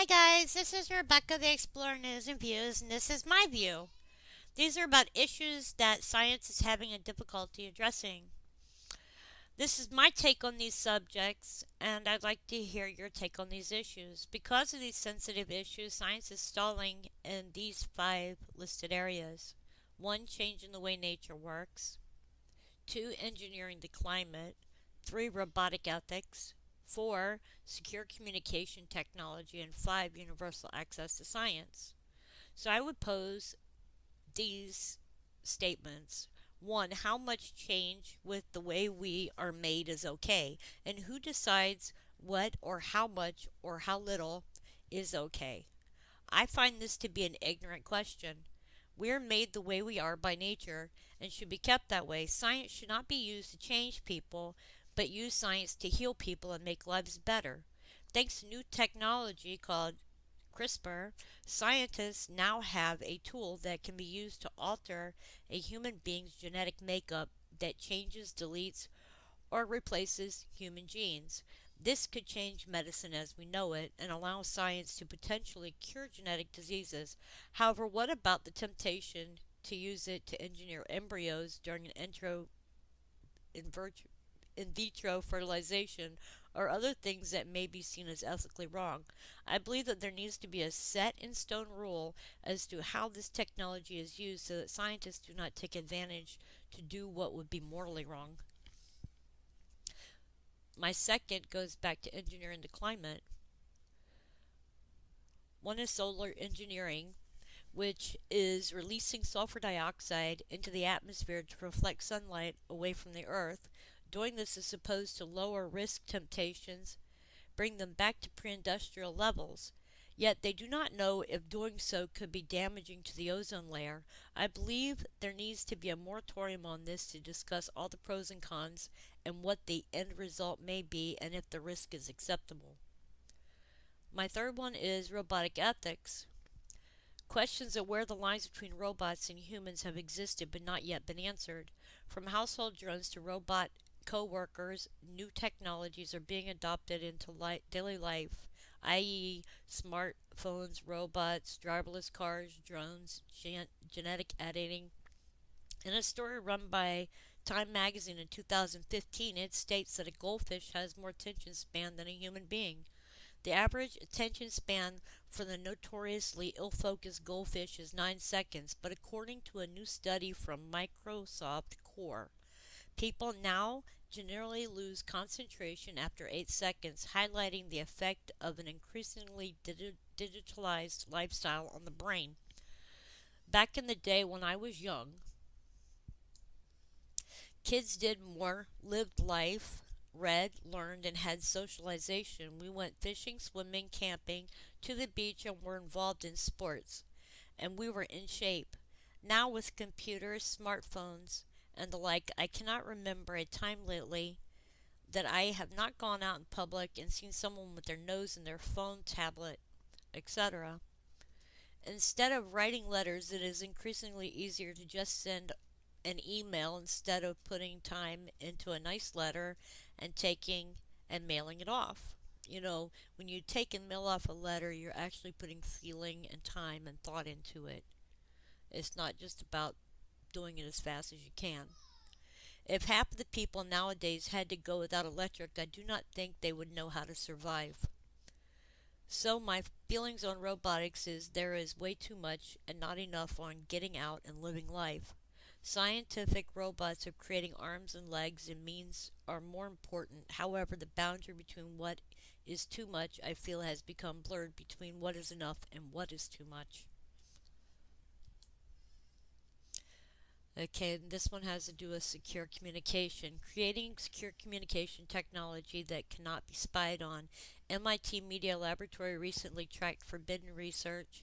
Hi guys, this is Rebecca the Explorer News and Views, and this is my view. These are about issues that science is having a difficulty addressing. This is my take on these subjects, and I'd like to hear your take on these issues. Because of these sensitive issues, science is stalling in these 5 listed areas. 1. Changing the way nature works. 2. Engineering the climate. 3. Robotic ethics. 4. Secure communication technology. And 5. Universal access to science. So I would pose these statements. 1. How much change with the way we are made is okay? And who decides what or how much or how little is okay? I find this to be an ignorant question. We are made the way we are by nature and should be kept that way. Science should not be used to change people, but use science to heal people and make lives better. Thanks to new technology called CRISPR, scientists now have a tool that can be used to alter a human being's genetic makeup that changes, deletes, or replaces human genes. This could change medicine as we know it and allow science to potentially cure genetic diseases. However, what about the temptation to use it to engineer embryos during an in vitro fertilization or other things that may be seen as ethically wrong? I believe that there needs to be a set in stone rule as to how this technology is used so that scientists do not take advantage to do what would be morally wrong. My second goes back to engineering the climate. One is solar engineering, which is releasing sulfur dioxide into the atmosphere to reflect sunlight away from the earth. Doing this is supposed to lower risk temptations, bring them back to pre-industrial levels. Yet they do not know if doing so could be damaging to the ozone layer. I believe there needs to be a moratorium on this to discuss all the pros and cons and what the end result may be and if the risk is acceptable. My third one is robotic ethics. Questions of where the lines between robots and humans have existed but not yet been answered. From household drones to robot co-workers, new technologies are being adopted into daily life, i.e. smartphones, robots, driverless cars, drones, genetic editing. In a story run by Time magazine in 2015, it states that a goldfish has more attention span than a human being. The average attention span for the notoriously ill-focused goldfish is 9 seconds, but according to a new study from Microsoft Core, people now generally lose concentration after 8 seconds, highlighting the effect of an increasingly digitalized lifestyle on the brain. Back in the day when I was young, kids did more, lived life, read, learned, and had socialization. We went fishing, swimming, camping, to the beach, and were involved in sports. And we were in shape. Now, with computers, smartphones, and the like, I cannot remember a time lately that I have not gone out in public and seen someone with their nose in their phone, tablet, etc. Instead of writing letters, it is increasingly easier to just send an email instead of putting time into a nice letter and taking and mailing it off. You know, when you take and mail off a letter, you're actually putting feeling and time and thought into it. It's not just about doing it as fast as you can. If half of the people nowadays had to go without electric, I do not think they would know how to survive. So my feelings on robotics is there is way too much and not enough on getting out and living life. Scientific robots of creating arms and legs and means are more important. However, the boundary between what is too much, I feel, has become blurred between what is enough and what is too much. Okay, this one has to do with secure communication. Creating secure communication technology that cannot be spied on. MIT Media Laboratory recently tracked forbidden research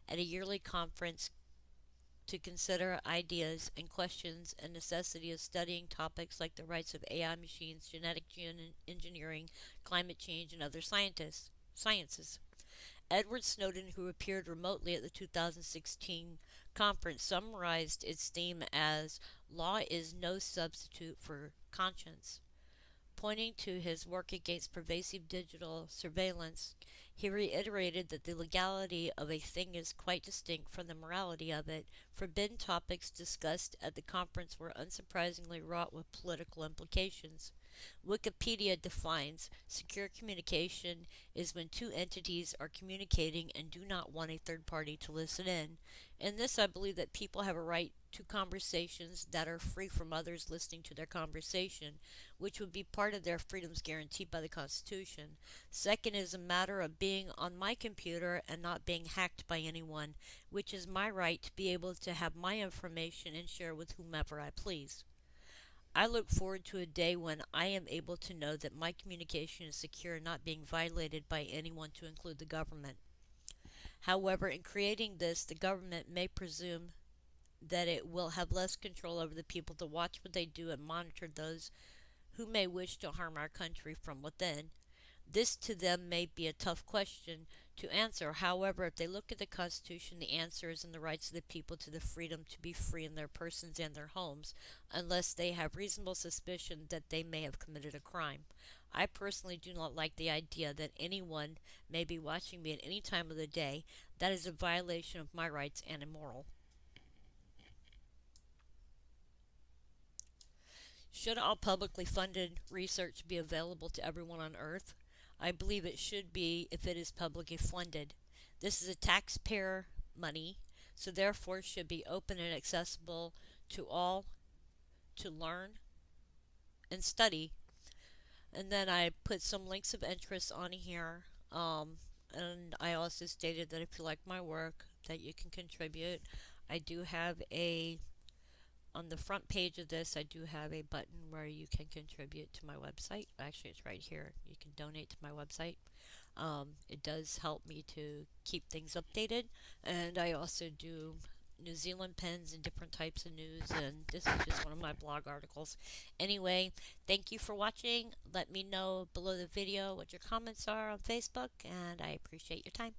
at a yearly conference to consider ideas and questions and necessity of studying topics like the rights of AI machines, genetic engineering, climate change, and other sciences. Edward Snowden, who appeared remotely at the 2016 conference, summarized its theme as "Law is no substitute for conscience," pointing to his work against pervasive digital surveillance, he reiterated that the legality of a thing is quite distinct from the morality of it. Forbidden topics discussed at the conference were unsurprisingly wrought with political implications. Wikipedia defines secure communication is when two entities are communicating and do not want a third party to listen in. In this, I believe that people have a right to conversations that are free from others listening to their conversation, which would be part of their freedoms guaranteed by the Constitution. Second is a matter of being on my computer and not being hacked by anyone, which is my right to be able to have my information and share with whomever I please. I look forward to a day when I am able to know that my communication is secure and not being violated by anyone, to include the government. However, in creating this, the government may presume that it will have less control over the people to watch what they do and monitor those who may wish to harm our country from within. This to them may be a tough question to answer. However, if they look at the Constitution, the answer is in the rights of the people to the freedom to be free in their persons and their homes, unless they have reasonable suspicion that they may have committed a crime. I personally do not like the idea that anyone may be watching me at any time of the day. That is a violation of my rights and immoral. Should all publicly funded research be available to everyone on Earth? I believe it should be if it is publicly funded. This is a taxpayer money, so therefore should be open and accessible to all to learn and study. And then I put some links of interest on here, and I also stated that if you like my work, that you can contribute. I do have on the front page of this, I do have a button where you can contribute to my website. Actually, it's right here. You can donate to my website. It does help me to keep things updated. And I also do New Zealand pens and different types of news. And this is just one of my blog articles. Anyway, thank you for watching. Let me know below the video what your comments are on Facebook. And I appreciate your time.